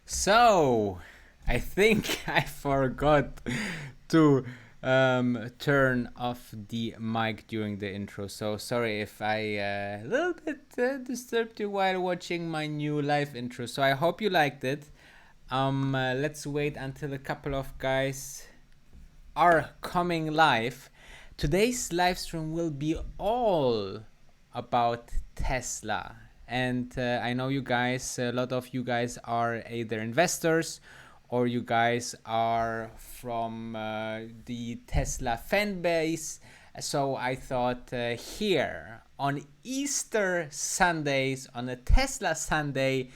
So, I think I forgot to turn off the mic during the intro. So sorry if I a little bit disturbed you while watching my new live intro. So I hope you liked it. Let's wait until a couple of guys are coming live. Today's live stream will be all about Tesla. And I know you guys, a lot of you guys are either investors or you guys are from the Tesla fan base. So I thought here on Easter Sundays, on a Tesla Sunday,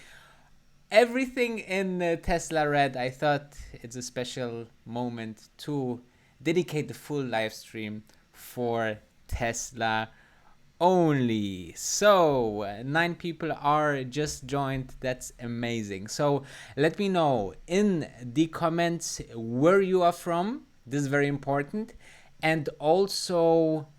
everything in Tesla Red, I thought it's a special moment to dedicate the full live stream for Tesla only. So 9 people are just joined. That's amazing. So let me know in the comments where you are from. This is very important. And also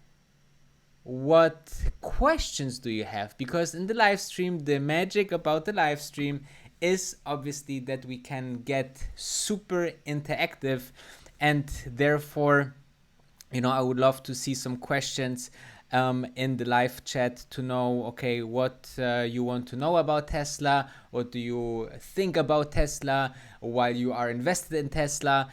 what questions do you have, because in the live stream, the magic about the live stream is obviously that we can get super interactive, and therefore, you know, I would love to see some questions in the live chat to know, okay, what you want to know about Tesla, what do you think about Tesla while you are invested in Tesla.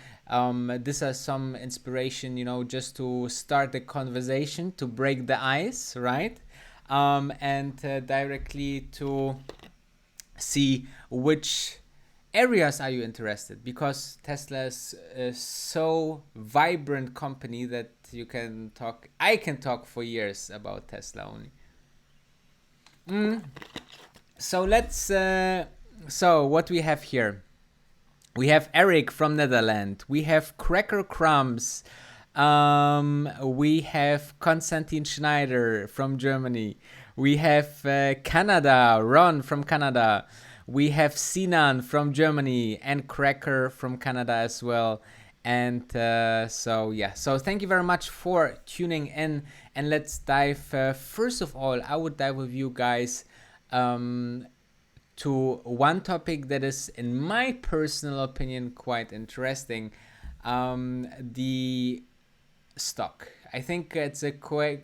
This is some inspiration, you know, just to start the conversation, to break the ice, right? And directly to see which areas are you interested, because Tesla is a so vibrant company that I can talk for years about Tesla only. So let's so what we have here, we have Eric from Netherlands, we have Cracker Crumbs, we have Konstantin Schneider from Germany, we have Canada, Ron from Canada, we have Sinan from Germany, and Cracker from Canada as well. And so thank you very much for tuning in, and let's dive first of all, I would dive with you guys to one topic that is, in my personal opinion, quite interesting. The stock. I think it's a quite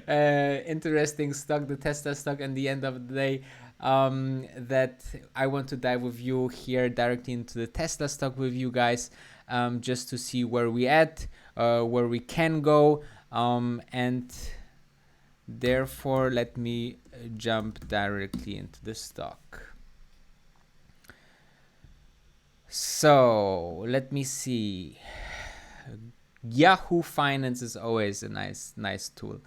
interesting stock, the Tesla stock, and the end of the day, that I want to dive with you here directly into the Tesla stock with you guys, just to see where we at, where we can go, and therefore let me jump directly into the stock. So let me see. Yahoo Finance is always a nice tool.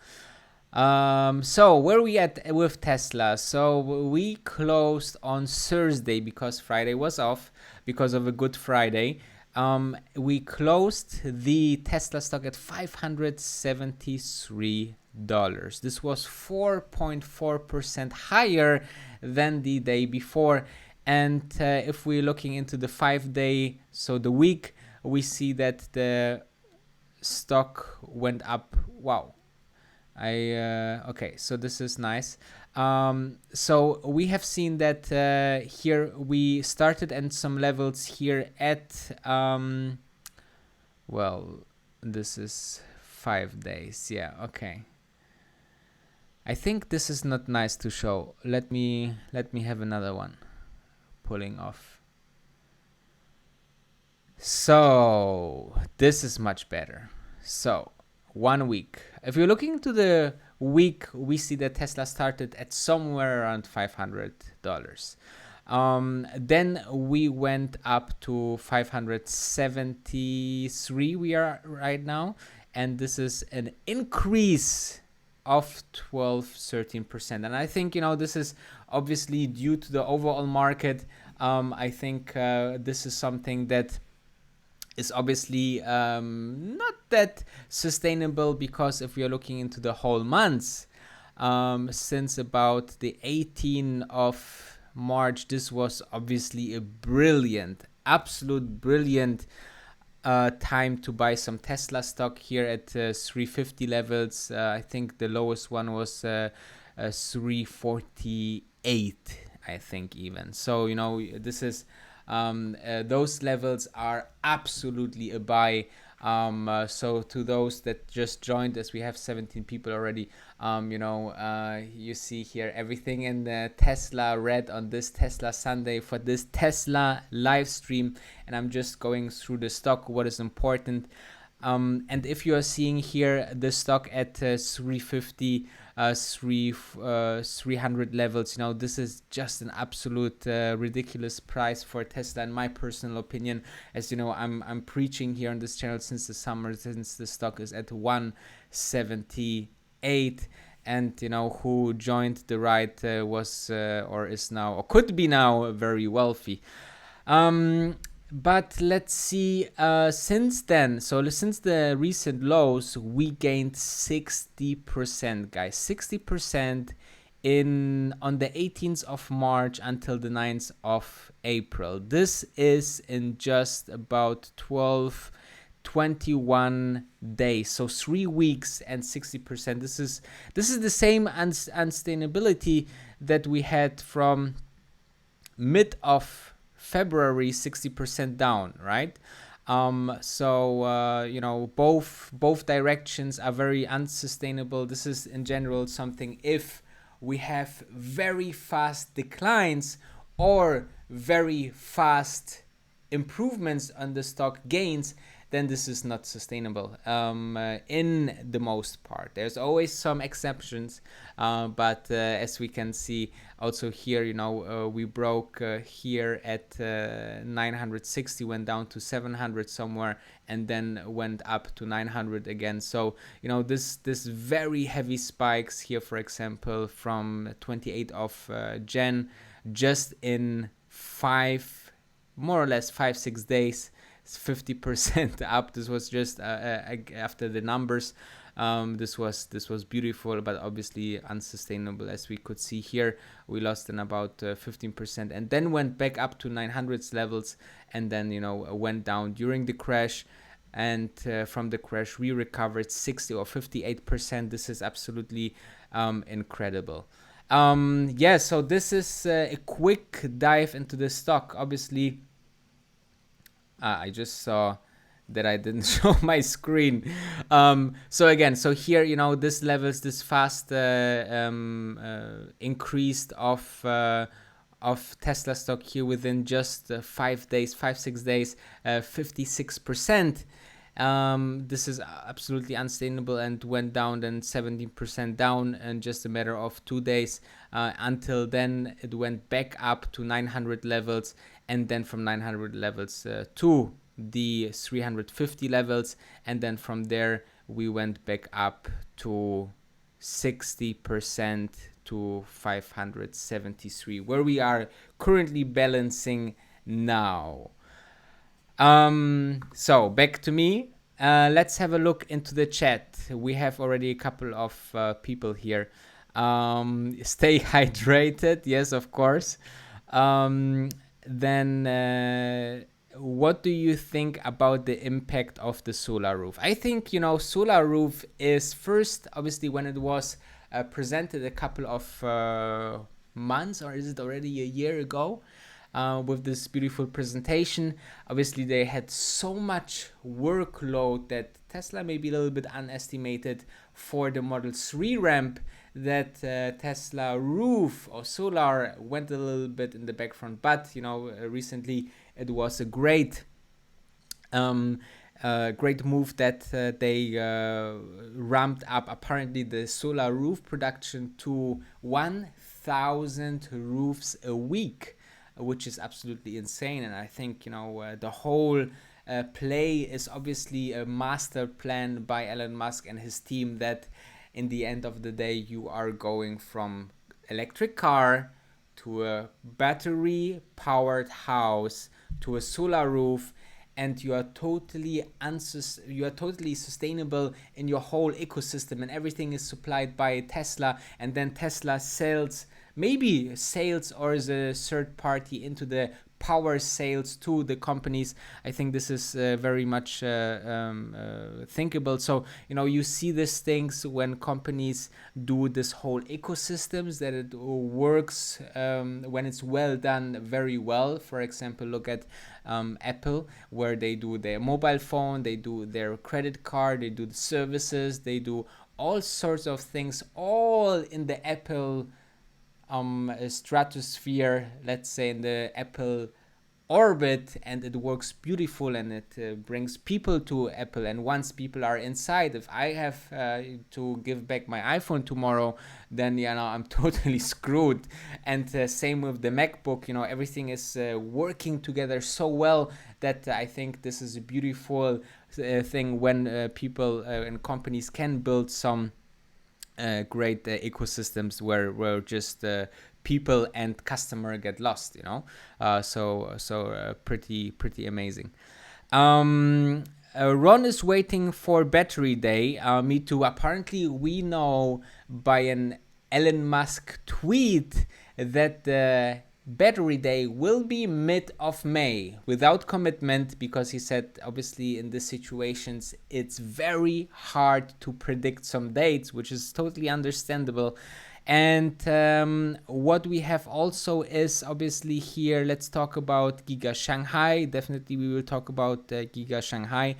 So where are we at with Tesla? So we closed on Thursday because Friday was off because of a Good Friday. We closed the Tesla stock at $573. This was 4.4% higher than the day before. And if we're looking into the 5-day, so the week, we see that the stock went up. Wow. Okay, so this is nice. So we have seen that here we started at some levels here at well, this is 5 days. Yeah, okay. I think this is not nice to show. Let me have another one. Pulling off. So this is much better. So 1 week. If you're looking to the week, we see that Tesla started at somewhere around $500. Then we went up to 573 we are right now, and this is an increase of 12-13%. And I think, this is obviously due to the overall market. I think this is something that is obviously not that sustainable, because if we are looking into the whole months, since about the 18th of March, this was obviously a absolute brilliant time to buy some Tesla stock here at 350 levels. I think the lowest one was 348, I think even. So, this is those levels are absolutely a buy. So to those that just joined us, we have 17 people already. You see here everything in the Tesla red on this Tesla Sunday for this Tesla live stream, and I'm just going through the stock, what is important. And if you are seeing here the stock at 350, 300 levels, this is just an absolute ridiculous price for Tesla, in my personal opinion. As you know, I'm preaching here on this channel since the summer, since the stock is at 178. And who joined the ride was or is now, or could be now, very wealthy. But let's see, since then, so since the recent lows, we gained 60%, guys. 60% on the 18th of March until the 9th of April. This is in just about 21 days, so 3 weeks and 60%. This is the same unsustainability that we had from mid of February, 60% down, right? So both directions are very unsustainable. This is in general something, if we have very fast declines or very fast improvements on the stock gains, then this is not sustainable in the most part. There's always some exceptions, but as we can see also here, we broke here at 960, went down to 700 somewhere, and then went up to 900 again. So this very heavy spikes here, for example, from 28th of Jan, just in more or less 5-6 days, 50% up. This was just after the numbers. This was beautiful, but obviously unsustainable. As we could see here, we lost in about 15%, and then went back up to 900s levels, and then went down during the crash. And from the crash, we recovered 60 or 58%. This is absolutely incredible. So this is a quick dive into the stock. Obviously, I just saw that I didn't show my screen. So here, this levels, this fast increased of Tesla stock here within just 5-6 days, 56%. This is absolutely unsustainable, and went down then 17% down in just a matter of 2 days. Until then, it went back up to 900 levels, and then from 900 levels to the 350 levels, and then from there we went back up to 60% to 573, where we are currently balancing now. So back to me. Let's have a look into the chat. We have already a couple of people here. Stay hydrated, yes, of course. Then what do you think about the impact of the solar roof? I think, solar roof is first, obviously, when it was presented a couple of months, or is it already a year ago, with this beautiful presentation. Obviously, they had so much workload that Tesla maybe a little bit underestimated for the Model 3 ramp, that Tesla roof or solar went a little bit in the background. But recently it was a great Great move that they ramped up apparently the solar roof production to 1,000 roofs a week, which is absolutely insane. And I think, the whole play is obviously a master plan by Elon Musk and his team, that in the end of the day you are going from electric car to a battery powered house to a solar roof, and you are totally sustainable in your whole ecosystem, and everything is supplied by Tesla, and then Tesla sells, maybe sales or as a third party into the power sales to the companies. I think this is very much thinkable. So you see these things when companies do this whole ecosystems, that it works when it's well done very well. For example, look at Apple, where they do their mobile phone, they do their credit card, they do the services, they do all sorts of things, all in the Apple stratosphere, let's say in the Apple orbit, and it works beautiful, and it brings people to Apple. And once people are inside, if I have to give back my iPhone tomorrow, then I'm totally screwed. And same with the MacBook, everything is working together so well that I think this is a beautiful thing when people and companies can build some great ecosystems where just people and customer get lost. So pretty amazing. Ron is waiting for battery day. Me too. Apparently, we know by an Elon Musk tweet that the battery day will be mid of May, without commitment, because he said obviously in these situations it's very hard to predict some dates, which is totally understandable. And what we have also is obviously here, let's talk about Giga Shanghai. Definitely we will talk about Giga Shanghai.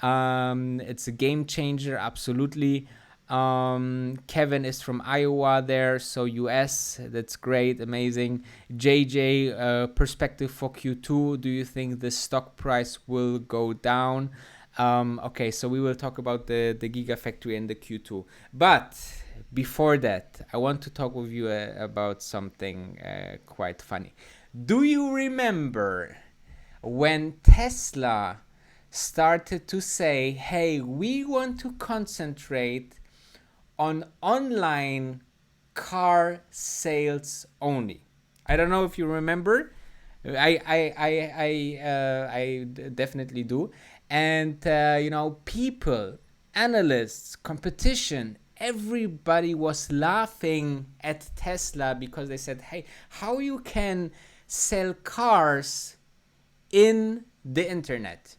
It's a game changer, absolutely. Kevin is from Iowa there, so US, that's great, amazing. JJ, perspective for Q2, do you think the stock price will go down? Okay, so we will talk about the Gigafactory and the Q2. But before that, I want to talk with you about something quite funny. Do you remember when Tesla started to say, hey, we want to concentrate on online car sales only? I don't know if you remember. I definitely do. And people, analysts, competition, everybody was laughing at Tesla because they said, hey, how you can sell cars in the internet?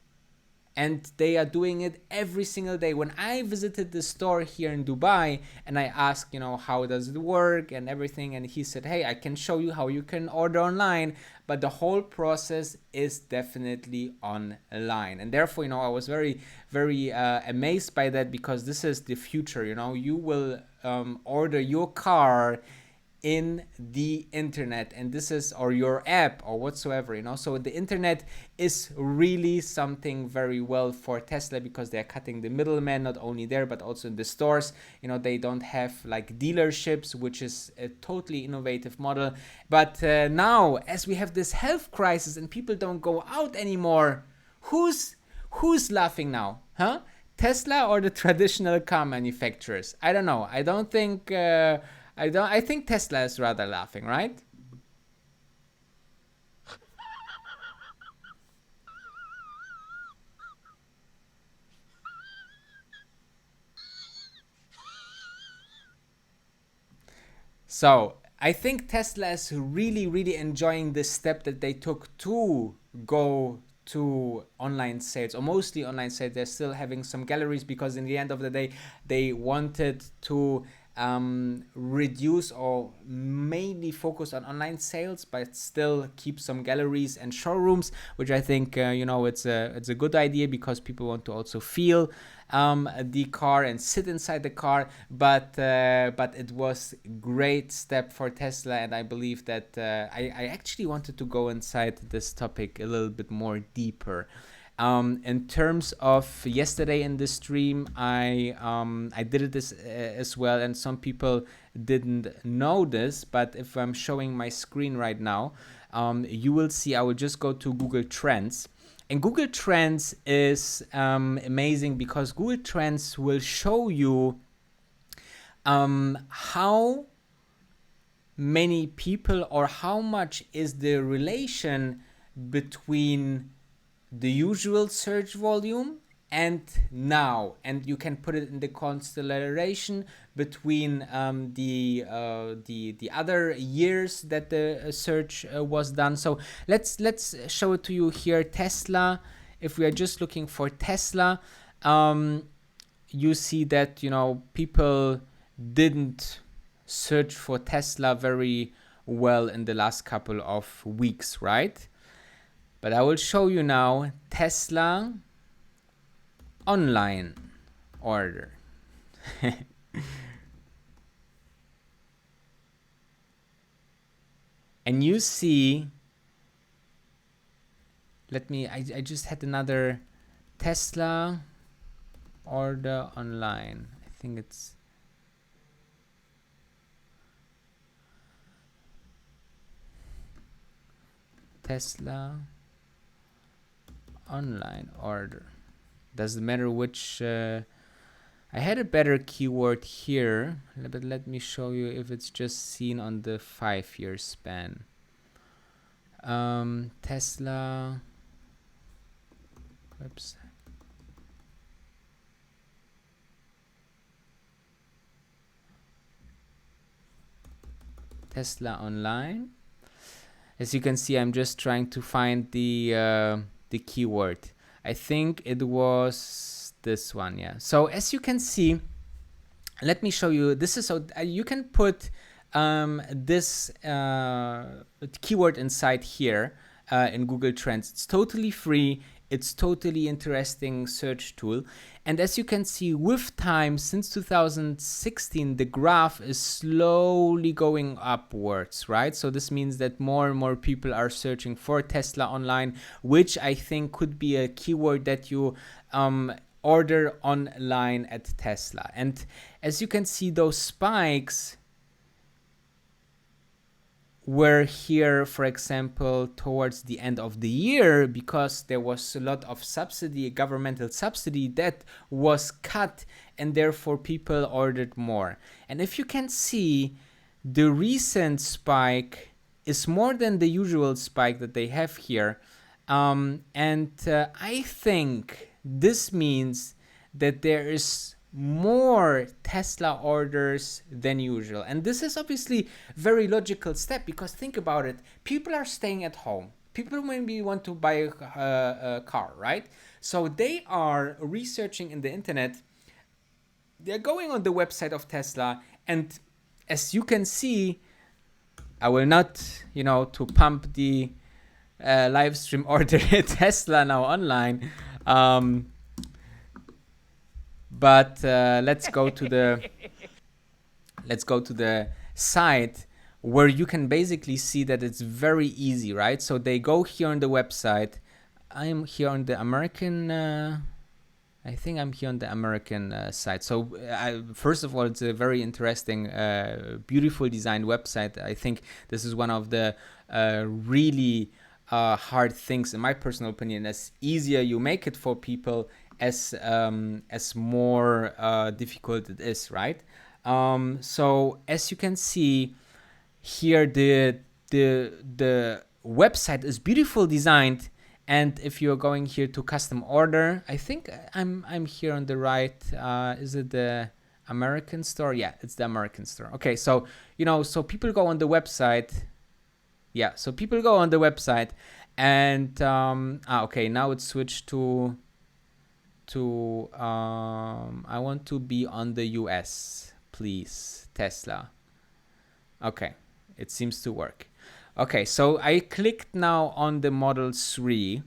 And they are doing it every single day. When I visited the store here in Dubai and I asked, how does it work and everything, and he said, hey, I can show you how you can order online, but the whole process is definitely online. And therefore, I was very, very amazed by that, because this is the future. You will order your car in the internet, and this is, or your app or whatsoever. So the internet is really something very well for Tesla, because they're cutting the middleman, not only there but also in the stores. They don't have like dealerships, which is a totally innovative model. But now, as we have this health crisis and people don't go out anymore, who's laughing now, huh? Tesla or the traditional car manufacturers? I don't know. I don't think I think Tesla is rather laughing, right? So I think Tesla is really, really enjoying this step that they took to go to online sales, or mostly online sales. They're still having some galleries, because in the end of the day, they wanted to reduce or mainly focus on online sales, but still keep some galleries and showrooms, which I think it's a good idea, because people want to also feel the car and sit inside the car. But it was great step for Tesla, and I believe that I actually wanted to go inside this topic a little bit more deeper. In terms of yesterday in the stream, I did it as well, and some people didn't know this, but if I'm showing my screen right now, you will see I will just go to Google Trends. And Google Trends is amazing because Google Trends will show you how many people or how much is the relation between the usual search volume and now, and you can put it in the constellation between the other years that the search was done. So let's show it to you here. Tesla, if we are just looking for Tesla, you see that, you know, people didn't search for Tesla very well in the last couple of weeks, right? But I will show you now Tesla online order. And you see, I just had another Tesla order online. I think it's Tesla online order. Doesn't matter which. I had a better keyword here, but let me show you if it's just seen on the 5-year span. Tesla website. Tesla online. As you can see, I'm just trying to find the keyword. I think it was this one, yeah. So as you can see, let me show you. This is so you can put this keyword inside here in Google Trends. It's totally free. It's totally interesting search tool. And as you can see, with time, since 2016, the graph is slowly going upwards, right? So this means that more and more people are searching for Tesla online, which I think could be a keyword that you order online at Tesla. And as you can see, those spikes were here, for example, towards the end of the year, because there was a lot of subsidy, governmental subsidy that was cut, and therefore people ordered more. And if you can see, the recent spike is more than the usual spike that they have here. I think this means that there is more Tesla orders than usual. And this is obviously very logical step, because think about it. People are staying at home. People maybe want to buy a car, right? So they are researching in the internet. They're going on the website of Tesla. And as you can see, I will not, to pump the live stream order Tesla now online. But let's go to the site where you can basically see that it's very easy, right? So they go here on the website. I am here on the American. I think I'm here on the American site. So first of all, it's a very interesting, beautiful designed website. I think this is one of the really hard things, in my personal opinion. As easier you make it for people, as more difficult it is, right? So as you can see here, the website is beautiful designed. And if you're going here to custom order, I think I'm here on the right. Is it the American store? Yeah, it's the American store. Okay, so so people go on the website. Yeah, so people go on the website, and okay, now it's switched to I want to be on the US, please, Tesla. Okay, it seems to work. Okay, so I clicked now on the Model 3,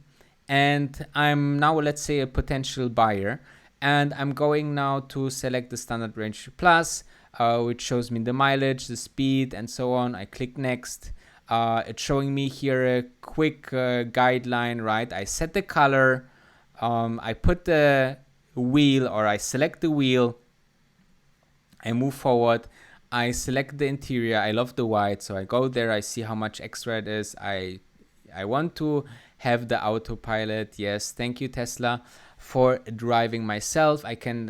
and I'm now, let's say, a potential buyer, and I'm going now to select the Standard Range Plus, which shows me the mileage, the speed, and so on. I click next. It's showing me here a quick guideline, right? I set the color. I put the wheel, or I select the wheel, I move forward, I select the interior. I love the white, so I go there, I see how much extra it is. I want to have the autopilot. Yes, thank you Tesla for driving myself. I can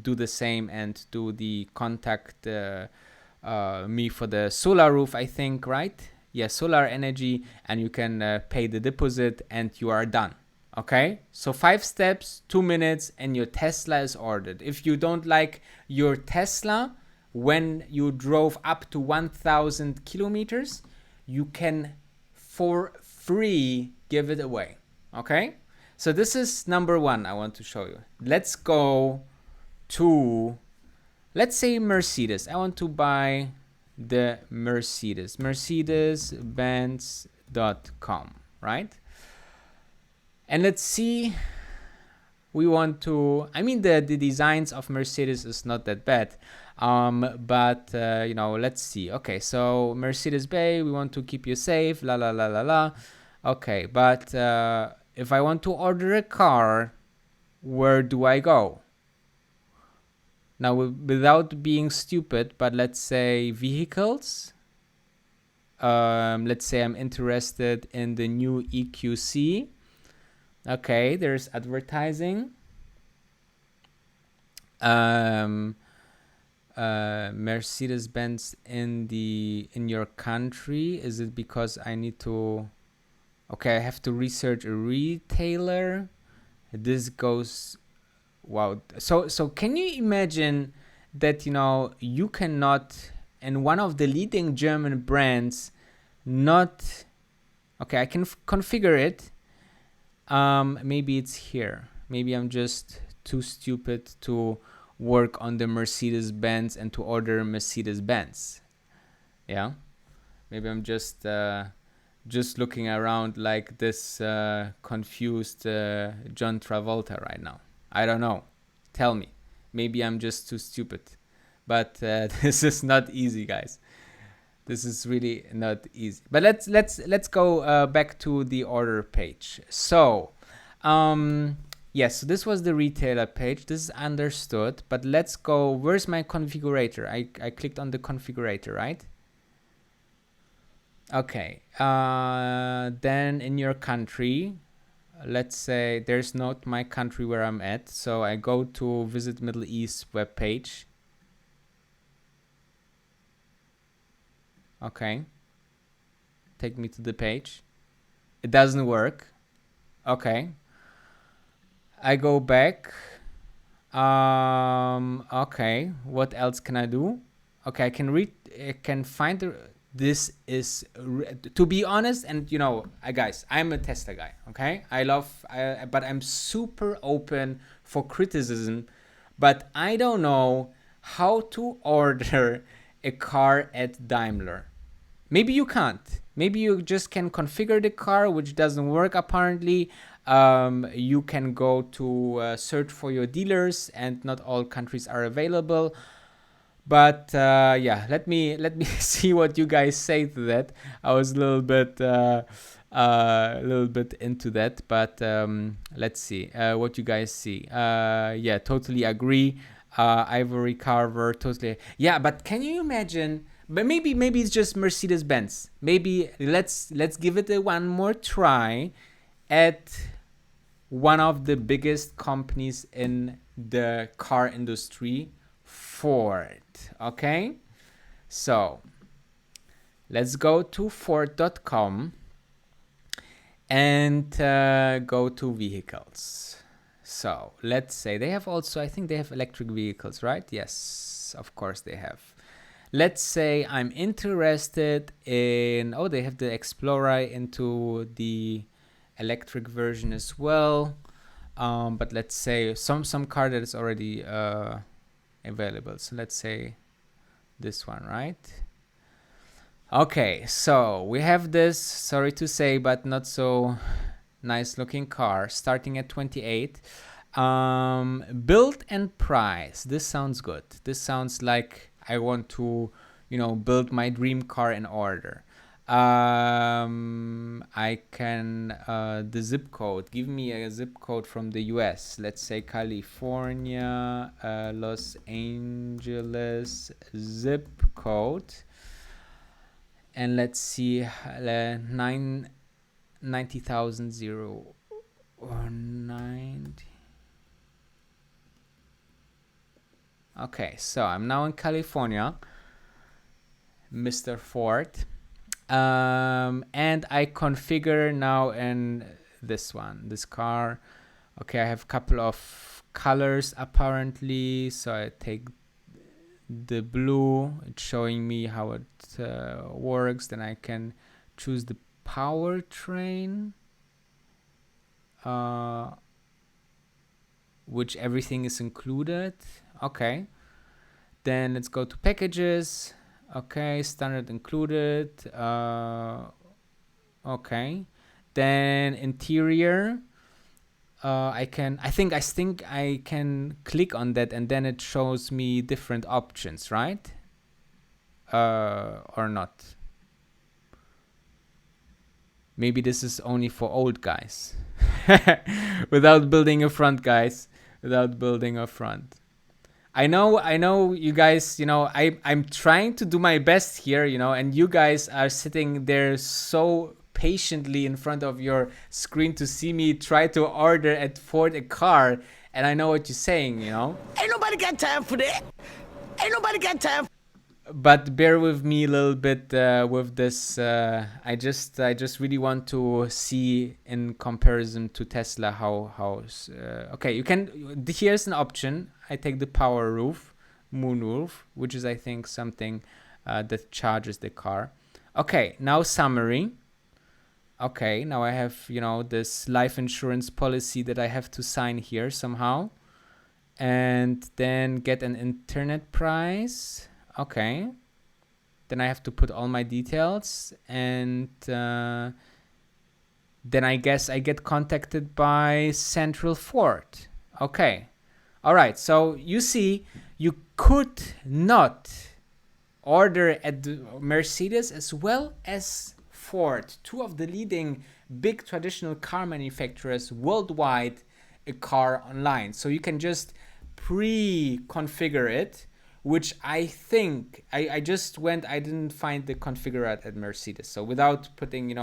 do the same and do the contact me for the solar roof, I think, right? Yeah, solar energy, and you can pay the deposit and you are done. Okay, so 5 steps, 2 minutes, and your Tesla is ordered. If you don't like your Tesla when you drove up to 1,000 kilometers, you can for free give it away. Okay, so this is number 1 I want to show you. Let's go to, let's say, Mercedes. I want to buy the Mercedes, mercedes-benz.com, right? And let's see, we want to, I mean, the designs of Mercedes is not that bad. But you know, let's see. Okay, so Mercedes Bay, we want to keep you safe, la la la la la. Okay, but if I want to order a car, where do I go? Now, without being stupid, but let's say vehicles. Let's say I'm interested in the new EQC. Okay, there's advertising. Mercedes-Benz in your country. Is it because I need to? Okay, I have to research a retailer. This goes. Wow. So can you imagine that, you know, you cannot, and one of the leading German brands, not. Okay, I can configure it. Maybe it's here. Maybe I'm just too stupid to work on the Mercedes-Benz and to order Mercedes-Benz. Yeah, maybe I'm just looking around like this confused John Travolta right now. I don't know. Tell me. Maybe I'm just too stupid. But this is not easy, guys. This is really not easy. But let's go back to the order page. So, yes, so this was the retailer page. This is understood. But let's go. Where's my configurator? I clicked on the configurator, right? Okay. Then in your country, let's say there's not my country where I'm at. So I go to Visit Middle East web page. Okay, take me to the page. It doesn't work. Okay, I go back. Okay, what else can I do? Okay, I can read. I can find the. This is, to be honest, and you know, guys, I'm a Tesla guy. Okay, but I'm super open for criticism. But I don't know how to order a car at Daimler. Maybe you can't. Maybe you just can configure the car, which doesn't work apparently. You can go to search for your dealers, and not all countries are available. But yeah, let me see what you guys say to that. I was a little bit into that, but let's see what you guys see. Yeah, totally agree. Ivory carver, totally. Yeah, but can you imagine? But maybe it's just Mercedes-Benz. Maybe let's give it one more try at one of the biggest companies in the car industry, Ford. Okay, so let's go to Ford.com and go to vehicles. So let's say they have also, I think they have electric vehicles, right? Yes, of course they have. Let's say I'm interested in, oh, they have the Explorer into the electric version as well. But let's say some car that is already available. So let's say this one, right? Okay, so we have this, sorry to say, but not so nice looking car starting at 28. Build and price. This sounds good. This sounds like I want to, you know, build my dream car in order. I can the zip code. Give me a zip code from the US. Let's say California, Los Angeles zip code, and let's see 90,000 or 90. Okay, so I'm now in California, Mr. Ford. And I configure now in this car. Okay, I have a couple of colors apparently, so I take the blue. It's showing me how it works. Then I can choose the powertrain, which everything is included. Okay, then let's go to packages. Okay, standard included. Okay, then interior. I think I can click on that, and then it shows me different options, right? Or not? Maybe this is only for old guys. Without building a front, guys. Without building a front. I know you guys, I'm trying to do my best here, and you guys are sitting there so patiently in front of your screen to see me try to order at Ford a car, and I know what you're saying, Ain't nobody got time for that. Ain't nobody got time. But bear with me a little bit with this. I just really want to see in comparison to Tesla how. Okay, you can. Here's an option. I take the power roof, moon roof, which is I think something that charges the car. Okay, now summary. Okay, now I have this life insurance policy that I have to sign here somehow, and then get an internet price. Okay, then I have to put all my details, and then I guess I get contacted by Central Ford. Okay, all right, so you see, you could not order at Mercedes as well as Ford, two of the leading big traditional car manufacturers worldwide, a car online. So you can just pre-configure it, which I think I just went. I didn't find the configure at Mercedes. So without putting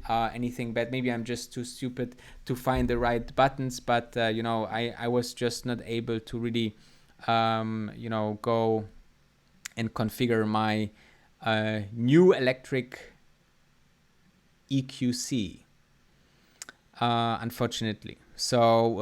anything bad, maybe I'm just too stupid to find the right buttons. But I was just not able to really go and configure my new electric EQC. Unfortunately. So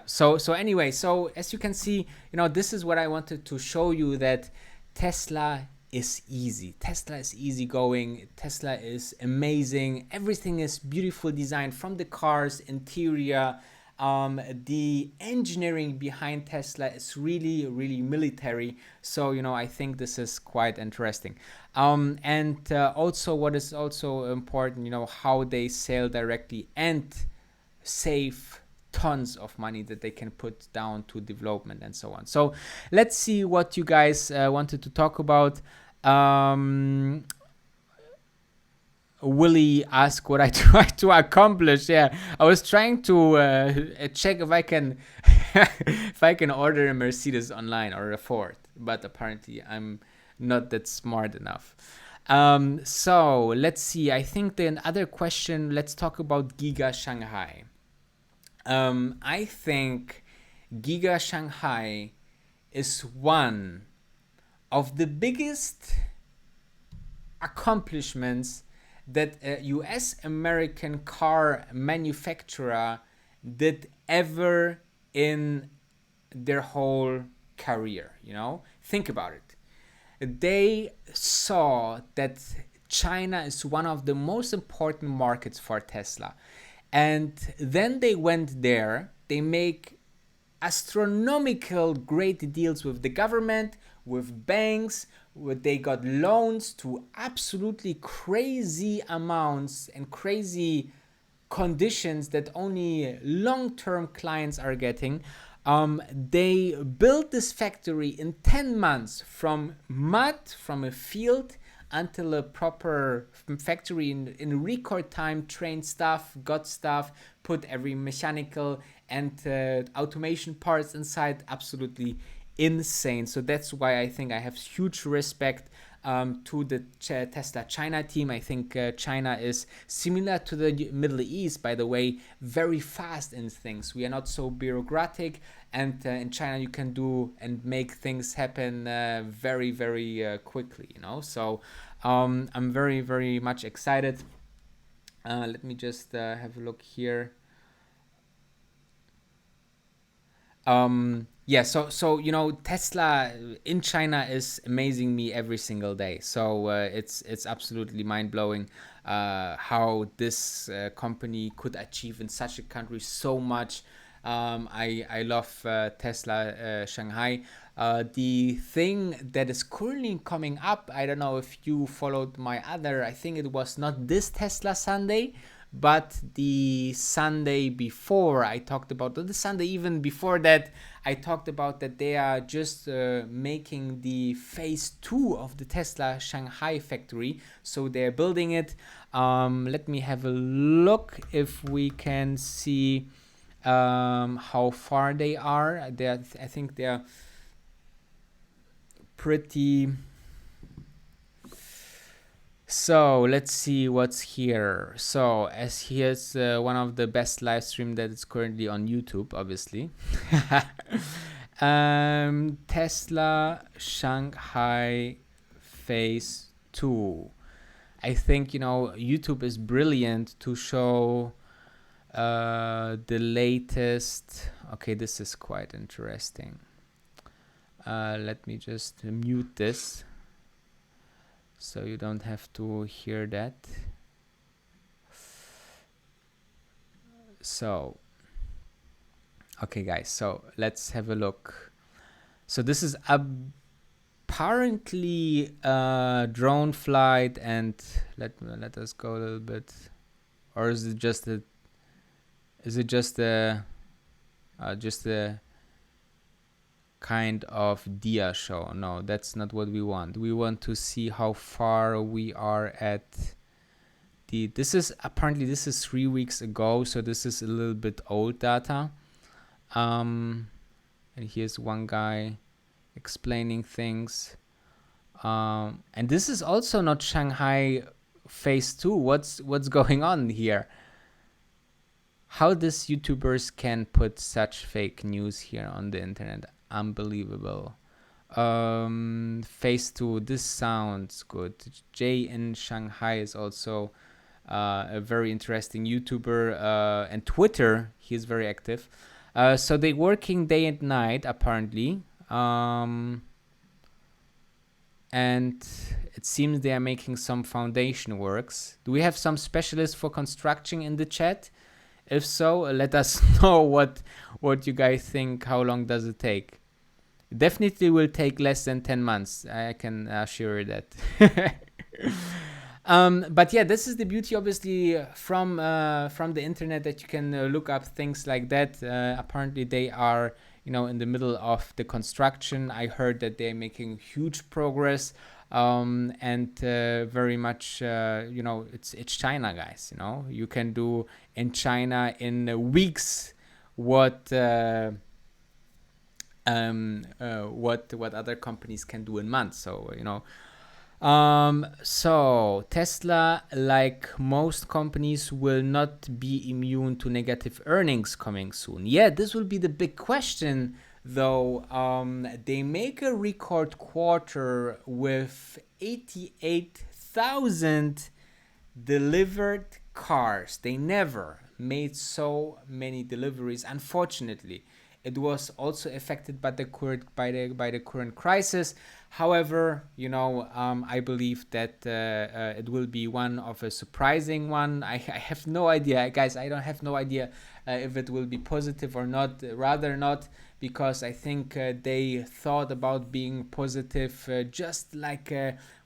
so anyway, so as you can see, this is what I wanted to show you, that Tesla is easy. Tesla is easygoing. Tesla is amazing. Everything is beautiful design, from the cars, interior. The engineering behind Tesla is really, really military. So, I think this is quite interesting. And also what is also important, how they sell directly and save tons of money that they can put down to development and so on. So let's see what you guys wanted to talk about. Willie asked what I try to accomplish. Yeah, I was trying to check if I can if I can order a Mercedes online or a Ford, but apparently I'm not that smart enough. So let's see. I think the other question. Let's talk about Giga Shanghai. I think Giga Shanghai is one of the biggest accomplishments that a US American car manufacturer did ever in their whole career. Think about it. They saw that China is one of the most important markets for Tesla. And then they went there. They make astronomical great deals with the government, with banks, where they got loans to absolutely crazy amounts and crazy conditions that only long-term clients are getting. They built this factory in 10 months from mud, from a field, until a proper factory in record time trained stuff, got stuff, put every mechanical and automation parts inside. Absolutely insane. So that's why I think I have huge respect to the Tesla China team. I think China is similar to the Middle East, by the way, very fast in things. We are not so bureaucratic, and in China you can do and make things happen very, very quickly, you know. So I'm very, very much excited. Let me just have a look here. Yeah, so you know, Tesla in China is amazing me every single day. So it's absolutely mind blowing how this company could achieve in such a country so much. I love Tesla Shanghai. The thing that is currently coming up, I don't know if you followed my other. I think it was not this Tesla Sunday, but the Sunday before I talked about, the Sunday even before that, I talked about that they are just making the phase 2 of the Tesla Shanghai factory. So they're building it. Let me have a look if we can see how far they are. I think they're pretty. So let's see what's here. So as here's one of the best live stream that is currently on YouTube, obviously. Tesla Shanghai phase 2. I think, you know, YouTube is brilliant to show the latest. Okay, this is quite interesting. Let me just mute this, so you don't have to hear that. So, okay guys, so let's have a look. So this is apparently a drone flight, and let us go a little bit. Or is it just a kind of dia show? No, that's not what we want. We want to see how far we are at this is 3 weeks ago, so this is a little bit old data. And here's one guy explaining things. And this is also not Shanghai phase 2. What's going on here? How these YouTubers can put such fake news here on the internet? Unbelievable. Phase 2, this sounds good. Jay in Shanghai is also a very interesting YouTuber, and Twitter, he's very active. So they're working day and night, apparently. And it seems they are making some foundation works. Do we have some specialists for construction in the chat? If so, let us know what you guys think. How long does it take? It definitely will take less than 10 months. I can assure you that. But yeah, this is the beauty, obviously, from the internet, that you can look up things like that. Apparently, they are, you know, in the middle of the construction. I heard that they're making huge progress. And very much, you know, it's China, guys. You know, you can do in China in weeks what other companies can do in months. So, you know, so Tesla, like most companies, will not be immune to negative earnings coming soon. Yeah, this will be the big question. Though they make a record quarter with 88,000 delivered cars. They never made so many deliveries. Unfortunately, it was also affected by the current crisis. However, you know, I believe that it will be one of a surprising one. I have no idea, guys. I don't have no idea if it will be positive or not. Rather not, because I think they thought about being positive just like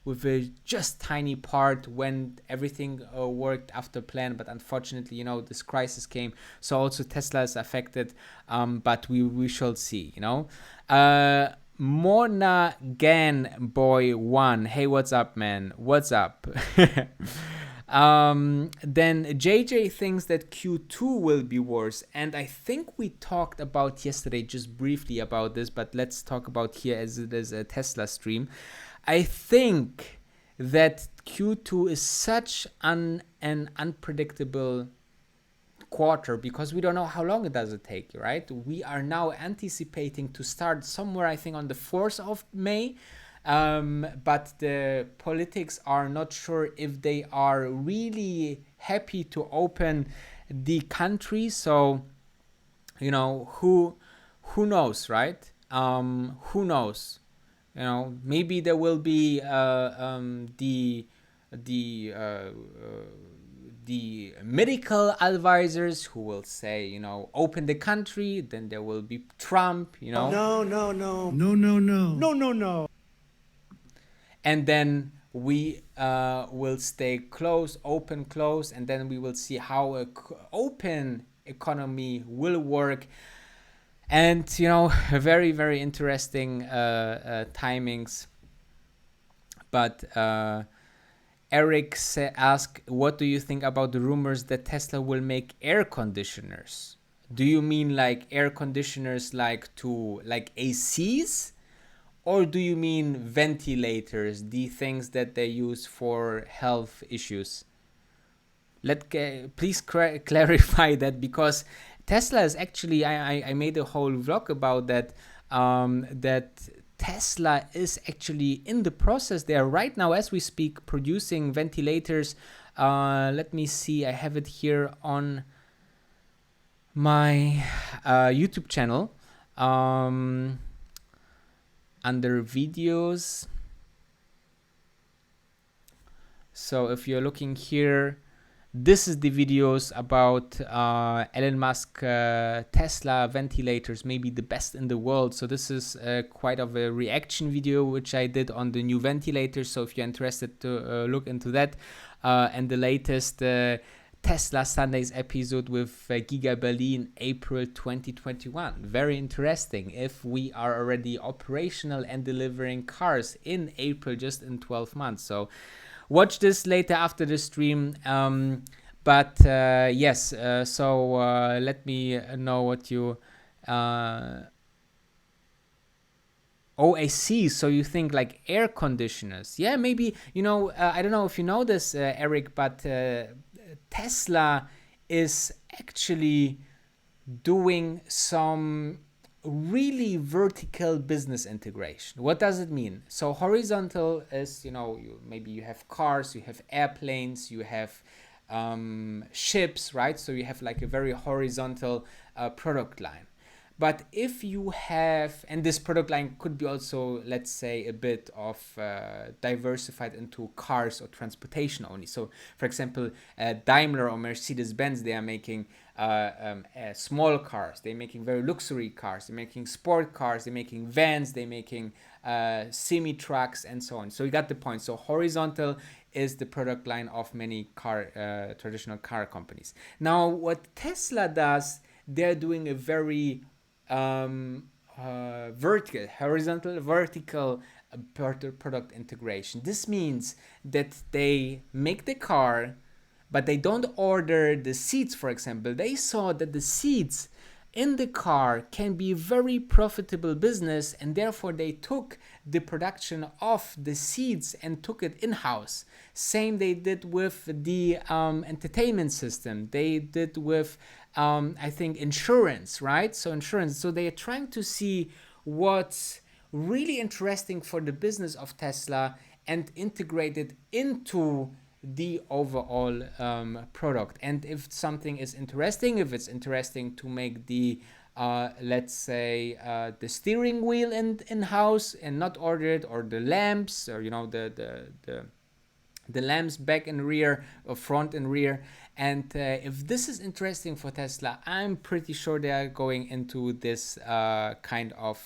with a just tiny part when everything worked after plan. But unfortunately, you know, this crisis came, so also Tesla is affected. But we shall see, you know. Mona Gan Boy 1. Hey, what's up, man? What's up? Then JJ thinks that Q2 will be worse. And I think we talked about yesterday just briefly about this, but let's talk about here as it is a Tesla stream. I think that Q2 is such an unpredictable quarter because we don't know how long it does it take, right? We are now anticipating to start somewhere, I think, on the 4th of May. But the politics are not sure if they are really happy to open the country. So, you know, who knows, right? Who knows? You know, maybe there will be the medical advisors who will say, you know, open the country. Then there will be Trump, you know. No. And then we will stay close, open, close, and then we will see how a open economy will work. And, you know, very, very interesting timings. But Eric asked, what do you think about the rumors that Tesla will make air conditioners? Do you mean like air conditioners like ACs? Or do you mean ventilators, the things that they use for health issues? Please clarify that, because Tesla is actually, I made a whole vlog about that, that Tesla is actually in the process. They are right now, as we speak, producing ventilators. Let me see, I have it here on my YouTube channel. Under videos. So if you're looking here, this is the videos about Elon Musk Tesla ventilators, maybe the best in the world. So this is quite of a reaction video which I did on the new ventilators. So if you're interested to look into that, and the latest Tesla Sundays episode with Giga Berlin, April 2021. Very interesting. If we are already operational and delivering cars in April, just in 12 months. So watch this later after the stream. But yes, so let me know what you... OAC, so you think like air conditioners. Yeah, maybe, you know, I don't know if you know this, Eric, but Tesla is actually doing some really vertical business integration. What does it mean? So horizontal is, you know, maybe you have cars, you have airplanes, you have ships, right? So you have like a very horizontal product line. But if you have, and this product line could be also, let's say, a bit of diversified into cars or transportation only. So, for example, Daimler or Mercedes-Benz, they are making small cars. They're making very luxury cars. They're making sport cars. They're making vans. They're making semi-trucks and so on. So you got the point. So horizontal is the product line of many traditional car companies. Now, what Tesla does, they're doing a very vertical product integration. This means that they make the car, but they don't order the seats, for example. They saw that the seats in the car can be a very profitable business, and therefore they took the production of the seats and took it in-house. Same they did with the entertainment system. They did with I think insurance, right? So insurance. So they are trying to see what's really interesting for the business of Tesla and integrate it into the overall product. And if something is interesting, if it's interesting to make the let's say the steering wheel in-house and not order it, or the lamps, or you know the lamps back and rear, or front and rear. And if this is interesting for Tesla, I'm pretty sure they are going into this kind of...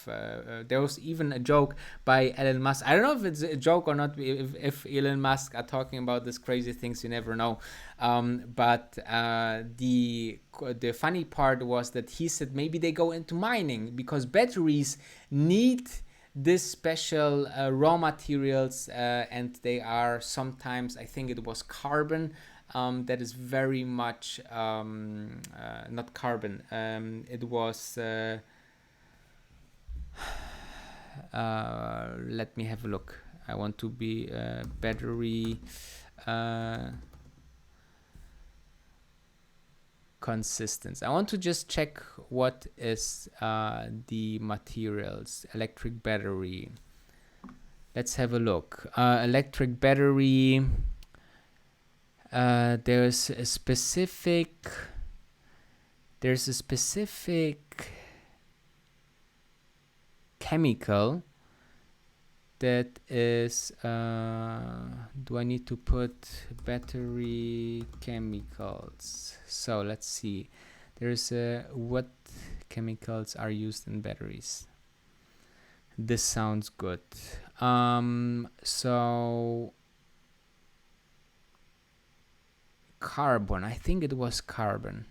there was even a joke by Elon Musk. I don't know if it's a joke or not, if Elon Musk are talking about these crazy things, you never know. But the funny part was that he said maybe they go into mining, because batteries need this special raw materials, and they are sometimes, I think it was carbon, that is very much not carbon. It was let me have a look. I want to be battery consistence. I want to just check what is the materials. Electric battery. Let's have a look. Electric battery. There's a specific chemical that is do I need to put battery chemicals? So let's see. There's what chemicals are used in batteries. This sounds good. So carbon, I think it was carbon.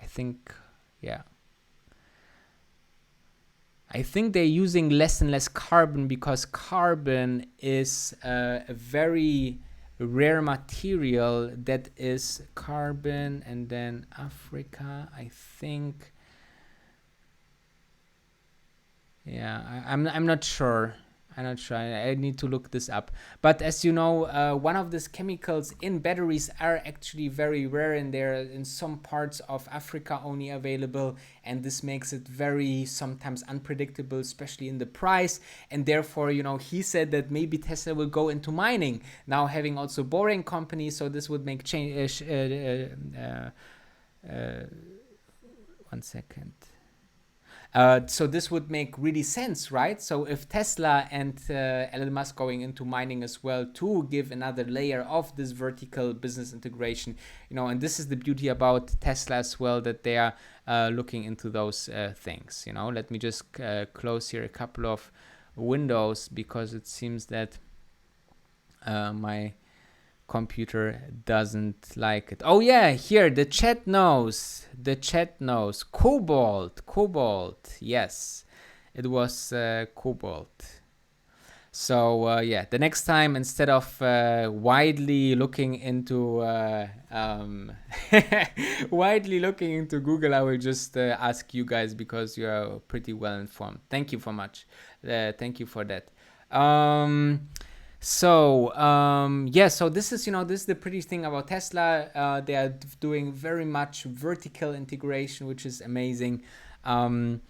I think, yeah. I think they're using less and less carbon because carbon is a very rare material that is carbon, and then Africa, I think. Yeah, I'm not sure. I need to look this up. But as you know, one of these chemicals in batteries are actually very rare, and they're in some parts of Africa only available. And this makes it very sometimes unpredictable, especially in the price. And therefore, you know, he said that maybe Tesla will go into mining now, having also boring companies. So this would make change. 1 second. So this would make really sense, right? So if Tesla and Elon Musk going into mining as well to give another layer of this vertical business integration, you know, and this is the beauty about Tesla as well, that they are looking into those things, you know. Let me just close here a couple of windows because it seems that my computer doesn't like it. Oh yeah, here the chat knows. Cobalt. Yes, it was cobalt. So yeah, the next time, instead of widely looking into Google, I will just ask you guys because you are pretty well informed. Thank you for much. Thank you for that. So this is, you know, this is the pretty thing about Tesla. They are doing very much vertical integration, which is amazing. In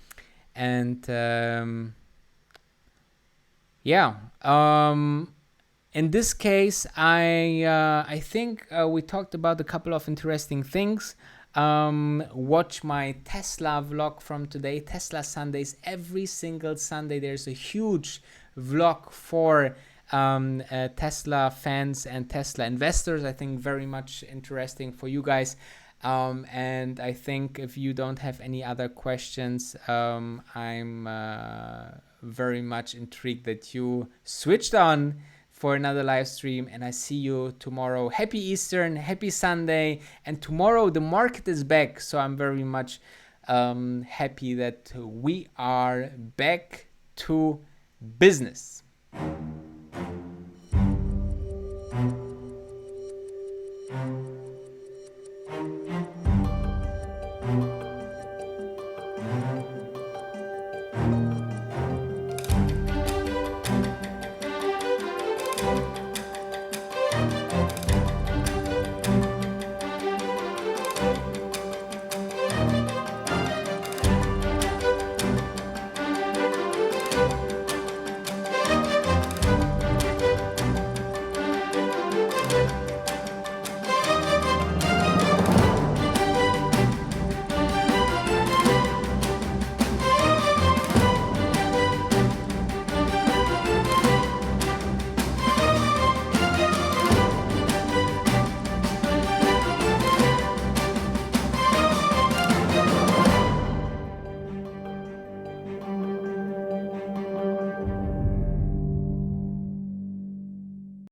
this case, I think we talked about a couple of interesting things. Watch my Tesla vlog from today, Tesla Sundays. Every single Sunday there's a huge vlog for Tesla fans and Tesla investors. I think very much interesting for you guys. And I think if you don't have any other questions, I'm very much intrigued that you switched on for another live stream, and I see you tomorrow. Happy Eastern, happy Sunday, and tomorrow the market is back, so I'm very much happy that we are back to business.